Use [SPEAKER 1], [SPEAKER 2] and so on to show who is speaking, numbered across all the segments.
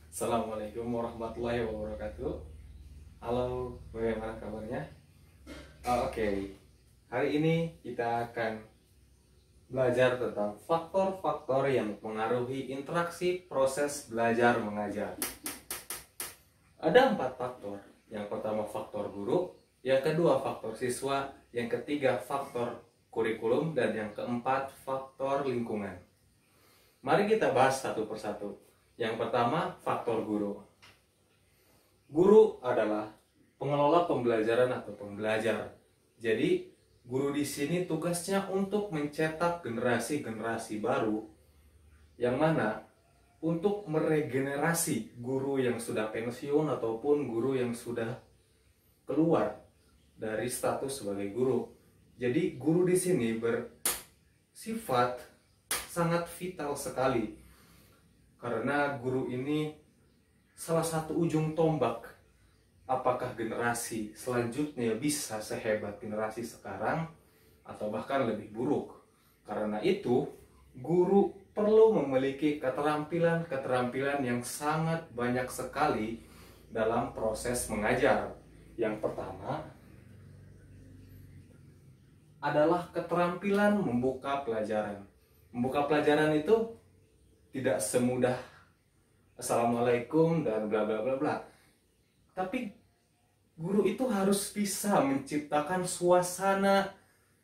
[SPEAKER 1] Assalamualaikum warahmatullahi wabarakatuh. Halo, bagaimana kabarnya? Oke. Hari ini kita akan belajar tentang faktor-faktor yang mempengaruhi interaksi proses belajar mengajar. Ada 4 faktor. Yang pertama faktor guru, yang kedua faktor siswa, yang ketiga faktor kurikulum, dan yang keempat faktor lingkungan. Mari kita bahas satu persatu. Yang pertama, faktor guru. Guru adalah pengelola pembelajaran atau pembelajar. Jadi, guru di sini tugasnya untuk mencetak generasi-generasi baru yang mana untuk meregenerasi guru yang sudah pensiun ataupun guru yang sudah keluar dari status sebagai guru. Jadi, guru di sini bersifat sangat vital sekali. Karena guru ini salah satu ujung tombak apakah generasi selanjutnya bisa sehebat generasi sekarang atau bahkan lebih buruk. Karena itu, guru perlu memiliki keterampilan-keterampilan yang sangat banyak sekali dalam proses mengajar. Yang pertama adalah keterampilan membuka pelajaran. Membuka pelajaran itu tidak semudah Assalamualaikum dan bla bla bla bla. Tapi guru itu harus bisa menciptakan suasana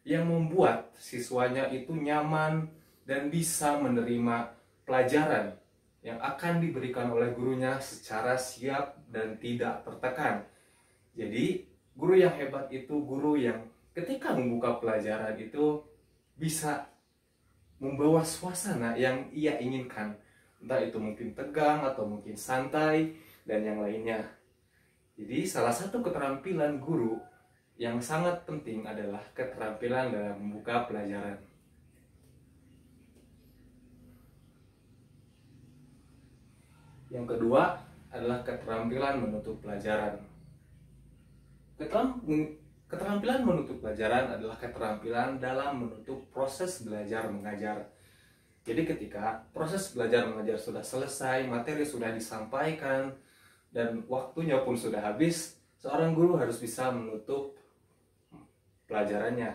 [SPEAKER 1] yang membuat siswanya itu nyaman dan bisa menerima pelajaran yang akan diberikan oleh gurunya secara siap dan tidak tertekan. Jadi, guru yang hebat itu guru yang ketika membuka pelajaran itu bisa membawa suasana yang ia inginkan, entah itu mungkin tegang atau mungkin santai dan yang lainnya. Jadi salah satu keterampilan guru yang sangat penting adalah keterampilan dalam membuka pelajaran. Yang kedua adalah keterampilan menutup pelajaran. Keterampilan menutup pelajaran adalah keterampilan dalam menutup proses belajar mengajar. Jadi ketika proses belajar mengajar sudah selesai, materi sudah disampaikan, dan waktunya pun sudah habis, seorang guru harus bisa menutup pelajarannya.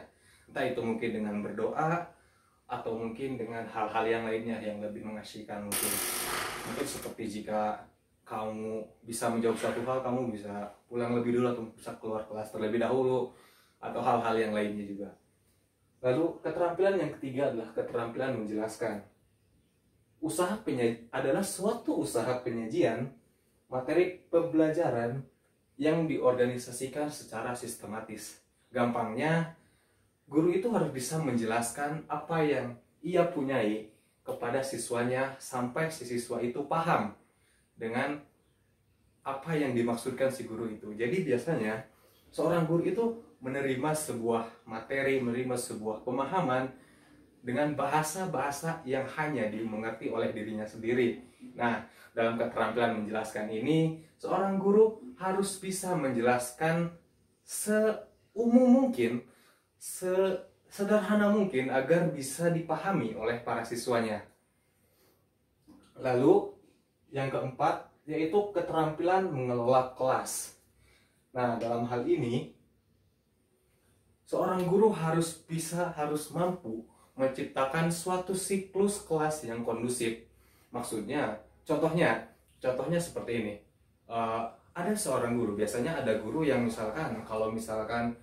[SPEAKER 1] Entah itu mungkin dengan berdoa, atau mungkin dengan hal-hal yang lainnya yang lebih mengasyikan mungkin. Mungkin seperti jika kamu bisa menjawab satu hal, kamu bisa pulang lebih dulu atau bisa keluar kelas terlebih dahulu, atau hal-hal yang lainnya juga. Lalu keterampilan yang ketiga adalah keterampilan menjelaskan. Adalah suatu usaha penyajian materi pembelajaran yang diorganisasikan secara sistematis. Gampangnya, guru itu harus bisa menjelaskan apa yang ia punyai kepada siswanya sampai si siswa itu paham dengan apa yang dimaksudkan si guru itu. Jadi biasanya seorang guru itu menerima sebuah materi, menerima sebuah pemahaman dengan bahasa-bahasa yang hanya dimengerti oleh dirinya sendiri. Nah, dalam keterampilan menjelaskan ini, seorang guru harus bisa menjelaskan seumum mungkin, sederhana mungkin agar bisa dipahami oleh para siswanya. Lalu, yang keempat, yaitu keterampilan mengelola kelas. Nah, dalam hal ini, seorang guru harus mampu menciptakan suatu siklus kelas yang kondusif. Maksudnya, contohnya seperti ini. Ada seorang guru, biasanya ada guru yang kalau misalkan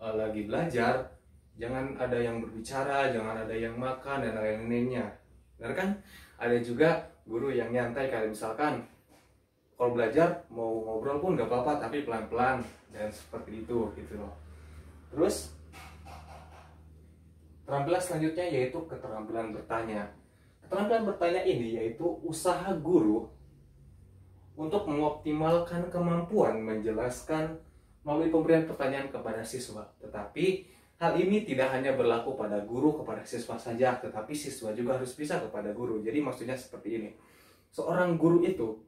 [SPEAKER 1] lagi belajar, jangan ada yang berbicara, jangan ada yang makan, dan lain-lainnya. Benar kan? Ada juga guru yang nyantai, kayak misalkan kalau belajar mau ngobrol pun gak apa-apa, tapi pelan-pelan, dan seperti itu gitu loh. Terus keterampilan selanjutnya yaitu keterampilan bertanya. Keterampilan bertanya ini yaitu usaha guru untuk mengoptimalkan kemampuan menjelaskan melalui pemberian pertanyaan kepada siswa. Tetapi hal ini tidak hanya berlaku pada guru kepada siswa saja, tetapi siswa juga harus bisa kepada guru. Jadi maksudnya seperti ini. Seorang guru itu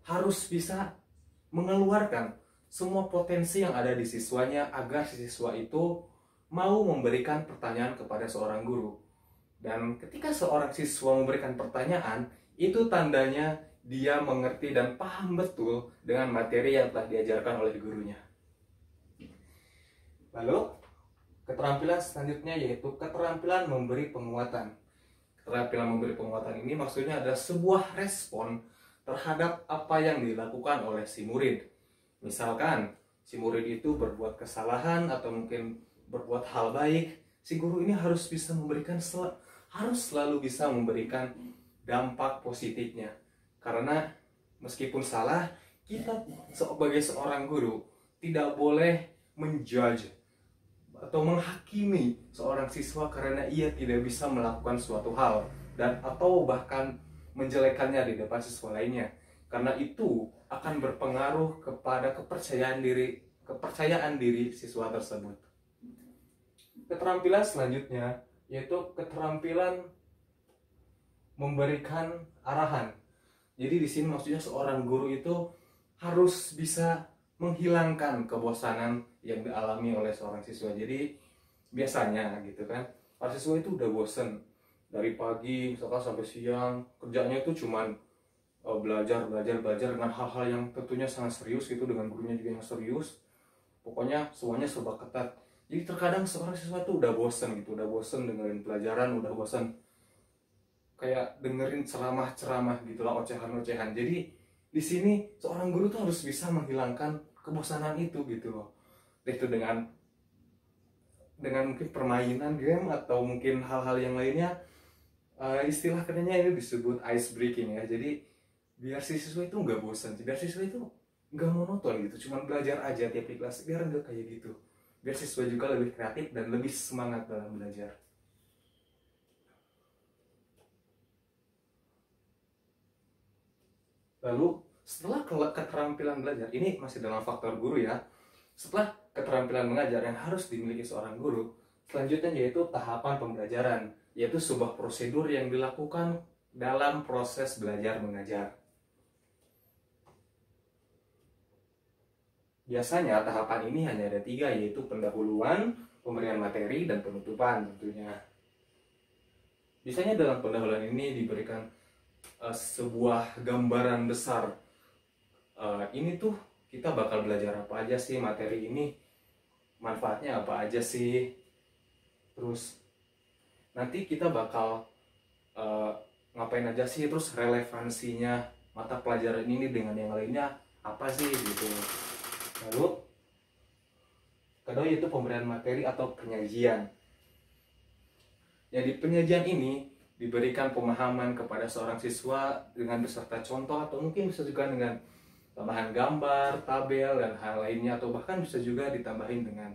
[SPEAKER 1] harus bisa mengeluarkan semua potensi yang ada di siswanya agar si siswa itu mau memberikan pertanyaan kepada seorang guru. Dan ketika seorang siswa memberikan pertanyaan, itu tandanya dia mengerti dan paham betul dengan materi yang telah diajarkan oleh gurunya. Lalu, keterampilan selanjutnya yaitu keterampilan memberi penguatan. Keterampilan memberi penguatan ini maksudnya adalah sebuah respon terhadap apa yang dilakukan oleh si murid. Misalkan, si murid itu berbuat kesalahan atau mungkin berbuat hal baik, si guru ini harus selalu bisa memberikan dampak positifnya. Karena meskipun salah, kita sebagai seorang guru tidak boleh menjudge atau menghakimi seorang siswa karena ia tidak bisa melakukan suatu hal dan atau bahkan menjelekannya di depan siswa lainnya, karena itu akan berpengaruh kepada kepercayaan diri siswa tersebut. Keterampilan selanjutnya yaitu keterampilan memberikan arahan. Jadi di sini maksudnya seorang guru itu harus bisa menghilangkan kebosanan yang dialami oleh seorang siswa. Jadi biasanya gitu kan, para siswa itu udah bosen dari pagi misalkan sampai siang, kerjanya itu cuman belajar dengan hal-hal yang tentunya sangat serius gitu, dengan gurunya juga yang serius. Pokoknya semuanya serba ketat. Jadi terkadang seorang siswa itu udah bosen gitu, udah bosen dengerin pelajaran, udah bosen kayak dengerin ceramah-ceramah gitulah, ocehan-ocehan. Jadi di sini seorang guru tuh harus bisa menghilangkan kebosanan itu gitu loh. Itu dengan mungkin permainan game atau mungkin hal-hal yang lainnya. Istilah kerennya ini disebut ice breaking ya. Jadi biar si siswa itu nggak bosan, biar siswa itu nggak monoton gitu, cuman belajar aja tiap di kelas, biar nggak kayak gitu. Biar siswa juga lebih kreatif dan lebih semangat dalam belajar. Lalu setelah keterampilan belajar, ini masih dalam faktor guru ya. Setelah keterampilan mengajar yang harus dimiliki seorang guru, selanjutnya yaitu tahapan pembelajaran, yaitu sebuah prosedur yang dilakukan dalam proses belajar mengajar. Biasanya tahapan ini hanya ada 3, yaitu pendahuluan, pemberian materi, dan penutupan tentunya. Biasanya dalam pendahuluan ini diberikan sebuah gambaran besar. Ini tuh kita bakal belajar apa aja sih, materi ini manfaatnya apa aja sih, terus nanti kita bakal ngapain aja sih, terus relevansinya mata pelajaran ini dengan yang lainnya apa sih gitu. Lalu kedua yaitu pemberian materi atau penyajian. Jadi penyajian ini diberikan pemahaman kepada seorang siswa dengan beserta contoh atau mungkin bisa juga dengan tambahan gambar, tabel, dan hal lainnya, atau bahkan bisa juga ditambahin dengan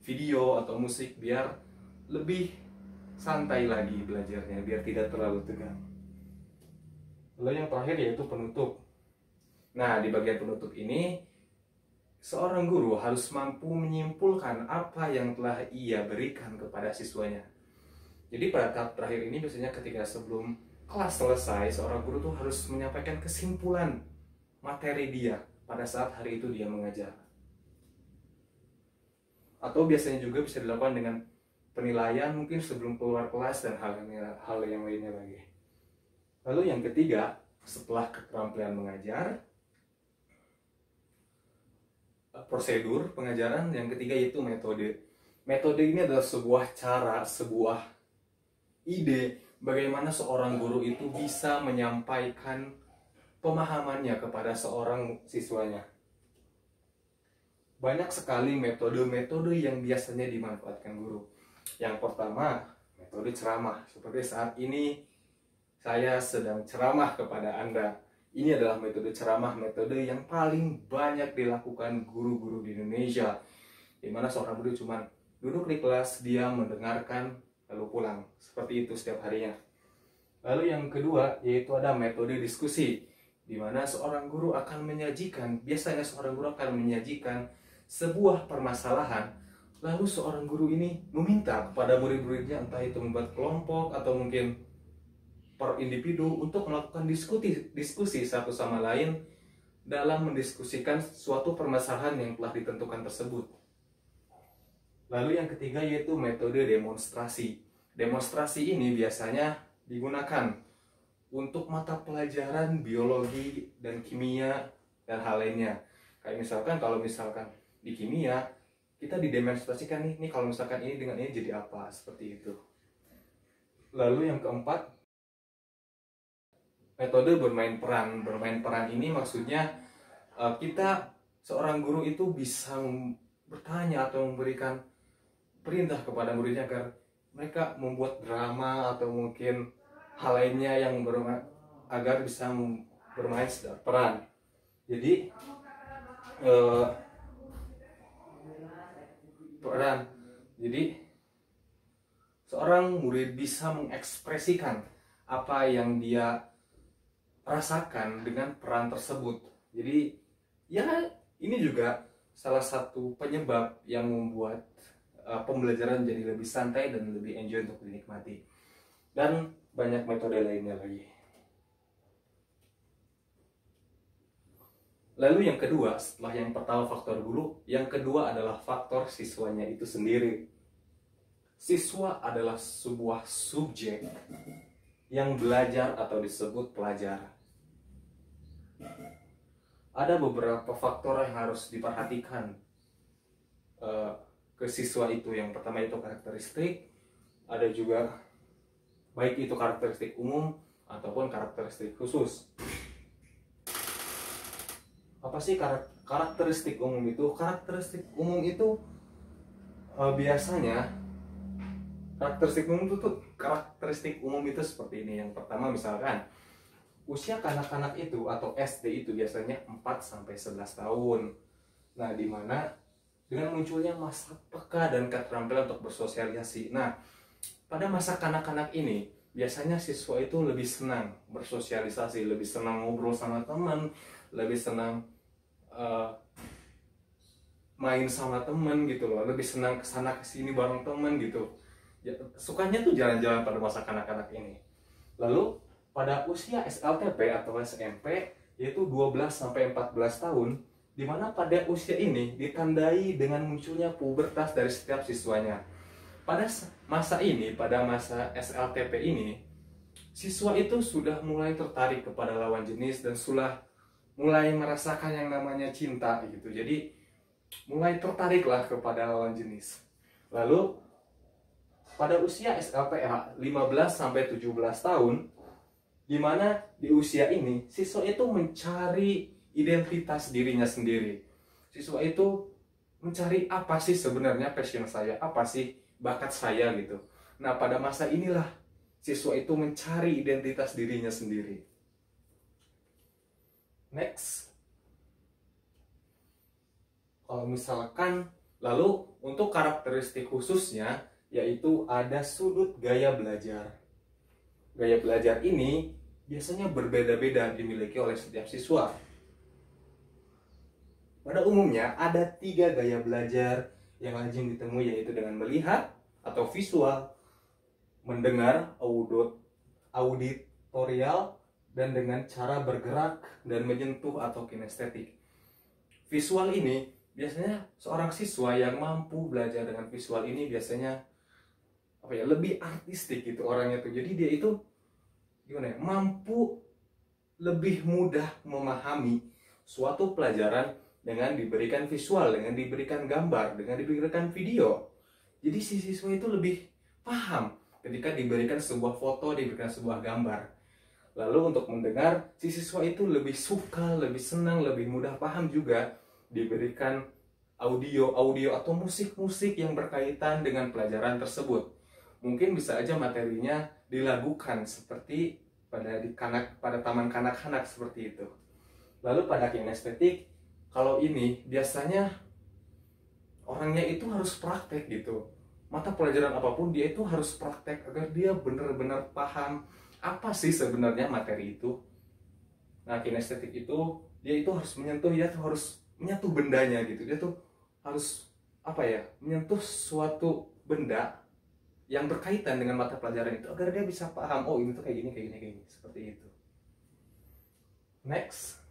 [SPEAKER 1] video atau musik biar lebih santai lagi belajarnya, biar tidak terlalu tegang. Lalu yang terakhir yaitu penutup. Nah, di bagian penutup ini seorang guru harus mampu menyimpulkan apa yang telah ia berikan kepada siswanya. Jadi pada tahap terakhir ini biasanya ketika sebelum kelas selesai, seorang guru tuh harus menyampaikan kesimpulan materi dia pada saat hari itu dia mengajar. Atau biasanya juga bisa dilakukan dengan penilaian mungkin sebelum keluar kelas dan hal yang lainnya lagi. Lalu yang ketiga, setelah keterampilan mengajar, prosedur pengajaran, yang ketiga yaitu metode. Metode ini adalah sebuah cara, sebuah ide bagaimana seorang guru itu bisa menyampaikan pemahamannya kepada seorang siswanya. Banyak sekali metode-metode yang biasanya dimanfaatkan guru. Yang pertama, metode ceramah. Seperti saat ini saya sedang ceramah kepada Anda. Ini adalah metode ceramah, metode yang paling banyak dilakukan guru-guru di Indonesia, di mana seorang guru cuma duduk di kelas, dia mendengarkan, lalu pulang. Seperti itu setiap harinya. Lalu yang kedua, yaitu ada metode diskusi, di mana seorang guru akan menyajikan, biasanya seorang guru akan menyajikan sebuah permasalahan, lalu seorang guru ini meminta kepada murid-muridnya, entah itu membuat kelompok atau mungkin per individu, untuk melakukan diskusi satu sama lain dalam mendiskusikan suatu permasalahan yang telah ditentukan tersebut. Lalu yang ketiga yaitu metode demonstrasi. Demonstrasi ini biasanya digunakan untuk mata pelajaran biologi dan kimia dan hal lainnya. Kayak misalkan kalau misalkan di kimia kita didemonstrasikan nih kalau misalkan ini dengan ini jadi apa, seperti itu. Lalu yang keempat, metode bermain peran. Bermain peran ini maksudnya kita seorang guru itu bisa bertanya atau memberikan perintah kepada muridnya agar mereka membuat drama atau mungkin hal lainnya yang agar bisa bermain peran. Jadi peran. Jadi seorang murid bisa mengekspresikan apa yang dia rasakan dengan peran tersebut. Jadi ya ini juga salah satu penyebab yang membuat pembelajaran jadi lebih santai dan lebih enjoy untuk dinikmati. Dan banyak metode lainnya lagi. Lalu yang kedua, setelah yang pertama faktor guru, yang kedua adalah faktor siswanya itu sendiri. Siswa adalah sebuah subjek yang belajar atau disebut pelajar. Ada beberapa faktor yang harus diperhatikan ke siswa itu. Yang pertama itu karakteristik, ada juga baik itu karakteristik umum ataupun karakteristik khusus. Apa sih karakteristik umum itu? Karakteristik umum itu biasanya karakteristik umum itu seperti ini. Yang pertama misalkan usia kanak-kanak itu atau SD itu biasanya 4-11 tahun. Nah, dimana dengan munculnya masa peka dan keterampilan untuk bersosialisasi. Nah, pada masa kanak-kanak ini biasanya siswa itu lebih senang bersosialisasi, lebih senang ngobrol sama teman, lebih senang main sama temen gitu loh, lebih senang kesana kesini bareng temen gitu ya, sukanya tuh jalan-jalan pada masa kanak-kanak ini. Lalu pada usia SLTP atau SMP yaitu 12-14 tahun, dimana pada usia ini ditandai dengan munculnya pubertas dari setiap siswanya. Pada masa ini, pada masa SLTP ini, siswa itu sudah mulai tertarik kepada lawan jenis dan sudah mulai merasakan yang namanya cinta gitu. Jadi mulai tertariklah kepada lawan jenis. Lalu pada usia SLPH 15-17 tahun, di mana di usia ini siswa itu mencari identitas dirinya sendiri. Siswa itu mencari apa sih sebenarnya passion saya, apa sih bakat saya gitu. Nah, pada masa inilah siswa itu mencari identitas dirinya sendiri. Next. Kalau misalkan, lalu untuk karakteristik khususnya, yaitu ada sudut gaya belajar. Gaya belajar ini biasanya berbeda-beda dimiliki oleh setiap siswa. Pada umumnya ada 3 gaya belajar yang lazim ditemui, yaitu dengan melihat atau visual, mendengar auditorial, dan dengan cara bergerak dan menyentuh atau kinestetik. Visual ini biasanya seorang siswa yang mampu belajar dengan visual ini biasanya lebih artistik gitu orangnya tuh. Jadi dia itu mampu lebih mudah memahami suatu pelajaran dengan diberikan visual, dengan diberikan gambar, dengan diberikan video. Jadi si siswa itu lebih paham ketika diberikan sebuah foto, diberikan sebuah gambar. Lalu untuk mendengar, si siswa itu lebih suka, lebih senang, lebih mudah paham juga diberikan audio atau musik-musik yang berkaitan dengan pelajaran tersebut. Mungkin bisa aja materinya dilakukan seperti pada taman kanak-kanak seperti itu. Lalu pada kinestetik, kalau ini biasanya orangnya itu harus praktek gitu. Mata pelajaran apapun dia itu harus praktek agar dia benar-benar paham apa sih sebenarnya materi itu. Nah, kinestetik itu dia itu harus menyentuh, dia tuh harus menyentuh bendanya gitu. Dia tuh harus menyentuh suatu benda yang berkaitan dengan mata pelajaran itu agar dia bisa paham, oh ini tuh kayak gini, seperti itu. Next.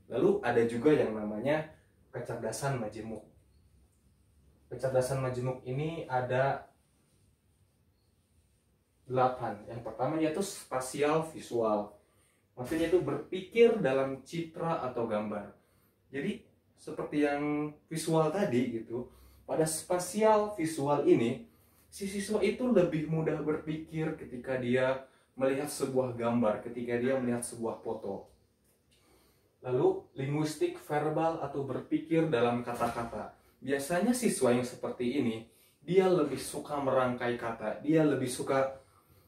[SPEAKER 1] Lalu ada juga yang namanya kecerdasan majemuk. Kecerdasan majemuk ini ada 8. Yang pertama yaitu spasial visual. Maksudnya itu berpikir dalam citra atau gambar. Jadi seperti yang visual tadi gitu, pada spasial visual ini si siswa itu lebih mudah berpikir ketika dia melihat sebuah gambar, ketika dia melihat sebuah foto. Lalu linguistik verbal atau berpikir dalam kata-kata. Biasanya siswa yang seperti ini, dia lebih suka merangkai kata, dia lebih suka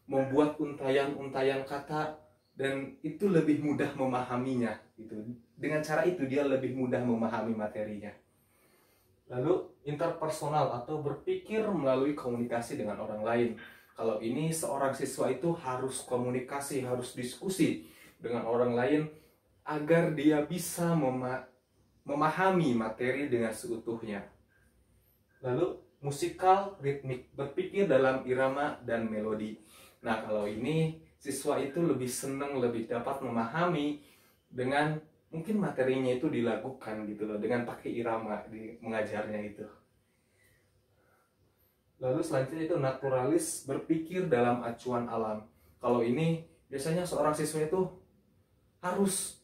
[SPEAKER 1] membuat untayan-untayan kata, dan itu lebih mudah memahaminya gitu. Dengan cara itu dia lebih mudah memahami materinya. Lalu interpersonal atau berpikir melalui komunikasi dengan orang lain. Kalau ini seorang siswa itu harus komunikasi, harus diskusi dengan orang lain agar dia bisa memahami materi dengan seutuhnya. Lalu musikal, ritmik, berpikir dalam irama dan melodi. Nah, kalau ini siswa itu lebih senang, lebih dapat memahami dengan mungkin materinya itu dilakukan gitu loh, dengan pakai irama di mengajarnya itu. Lalu selanjutnya itu naturalis, berpikir dalam acuan alam. Kalau ini biasanya seorang siswa itu harus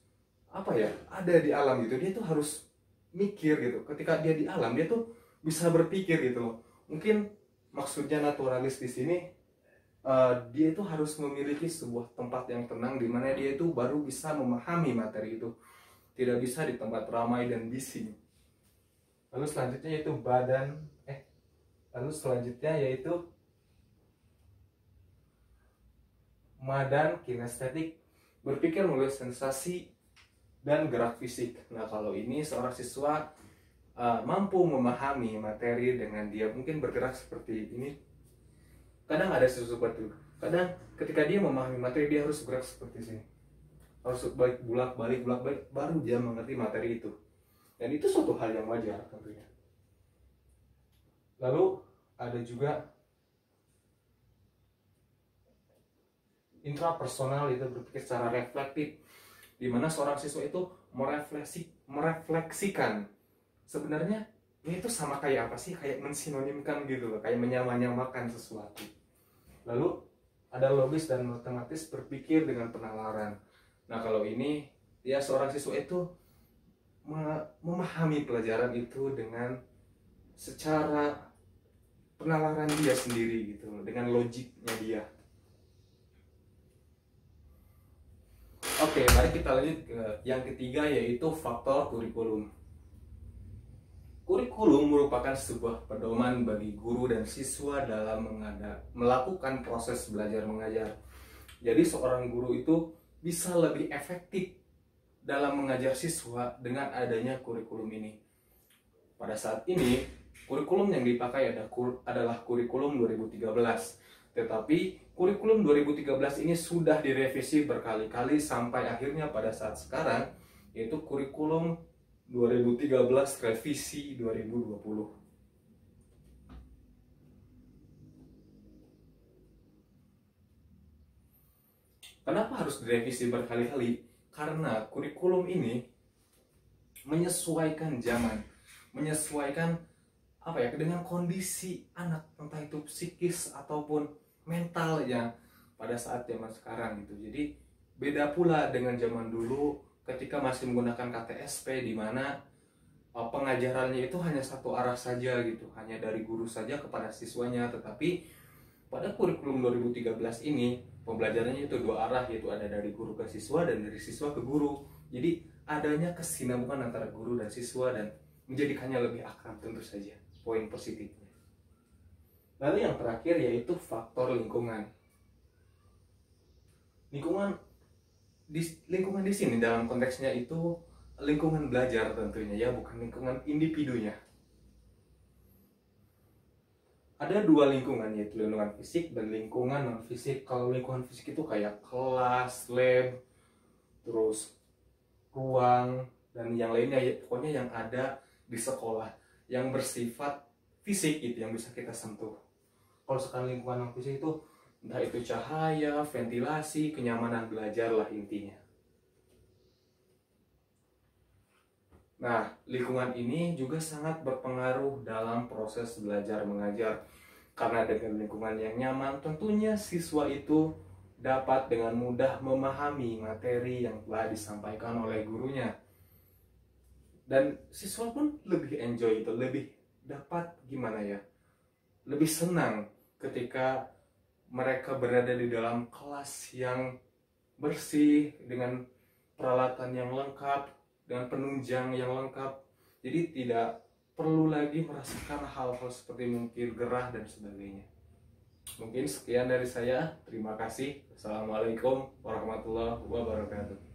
[SPEAKER 1] ada di alam gitu, dia tuh harus mikir gitu. Ketika dia di alam, dia tuh bisa berpikir gitu loh. Mungkin maksudnya naturalis di sini, dia itu harus memiliki sebuah tempat yang tenang di mana dia itu baru bisa memahami materi itu. Tidak bisa di tempat ramai dan bising. Lalu selanjutnya yaitu madan kinestetik, berpikir melalui sensasi dan gerak fisik. Nah, kalau ini seorang siswa mampu memahami materi dengan dia mungkin bergerak seperti ini. Kadang ada siswa seperti itu. Kadang ketika dia memahami materi, dia harus bergerak seperti sini. Harus bolak-balik baru dia mengerti materi itu. Dan itu suatu hal yang wajar tentunya. Lalu ada juga intrapersonal, itu berpikir secara reflektif, di mana seorang siswa itu merefleksikan sebenarnya ini itu sama kayak apa sih, kayak mensinonimkan gitu loh, kayak menyamakan sesuatu. Lalu ada logis dan matematis, berpikir dengan penalaran. Nah, kalau ini ya seorang siswa itu memahami pelajaran itu dengan secara penalaran dia sendiri gitu loh, dengan logiknya dia. Oke, mari kita lanjut ke yang ketiga, yaitu faktor kurikulum. Kurikulum merupakan sebuah pedoman bagi guru dan siswa dalam melakukan proses belajar mengajar. Jadi seorang guru itu bisa lebih efektif dalam mengajar siswa dengan adanya kurikulum ini. Pada saat ini, kurikulum yang dipakai adalah kurikulum 2013. Tetapi kurikulum 2013 ini sudah direvisi berkali-kali sampai akhirnya pada saat sekarang, yaitu kurikulum 2013 revisi 2020. Kenapa harus direvisi berkali-kali? Karena kurikulum ini menyesuaikan zaman, menyesuaikan dengan kondisi anak, entah itu psikis ataupun mental yang pada saat zaman sekarang gitu. Jadi beda pula dengan zaman dulu ketika masih menggunakan KTSP, di mana pengajarannya itu hanya satu arah saja gitu, hanya dari guru saja kepada siswanya. Tetapi pada kurikulum 2013 ini pembelajarannya itu dua arah, yaitu ada dari guru ke siswa dan dari siswa ke guru. Jadi adanya kesinambungan antara guru dan siswa dan menjadikannya lebih akrab tentu saja. Poin positifnya. Lalu yang terakhir yaitu faktor lingkungan. Lingkungan di sini dalam konteksnya itu lingkungan belajar tentunya ya, bukan lingkungan individunya. Ada dua lingkungan, yaitu lingkungan fisik dan lingkungan non fisik. Kalau lingkungan fisik itu kayak kelas, lab, terus ruang dan yang lainnya, ya pokoknya yang ada di sekolah yang bersifat fisik itu yang bisa kita sentuh. Kalau sekarang lingkungan non fisik itu entah itu cahaya, ventilasi, kenyamanan belajar lah intinya. Nah, lingkungan ini juga sangat berpengaruh dalam proses belajar mengajar. Karena dengan lingkungan yang nyaman, tentunya siswa itu dapat dengan mudah memahami materi yang telah disampaikan oleh gurunya. Dan siswa pun lebih enjoy itu, lebih dapat gimana ya, lebih senang ketika mereka berada di dalam kelas yang bersih, dengan peralatan yang lengkap, dengan penunjang yang lengkap. Jadi tidak perlu lagi merasakan hal-hal seperti mungkin gerah dan sebagainya. Mungkin sekian dari saya. Terima kasih. Assalamualaikum warahmatullahi wabarakatuh.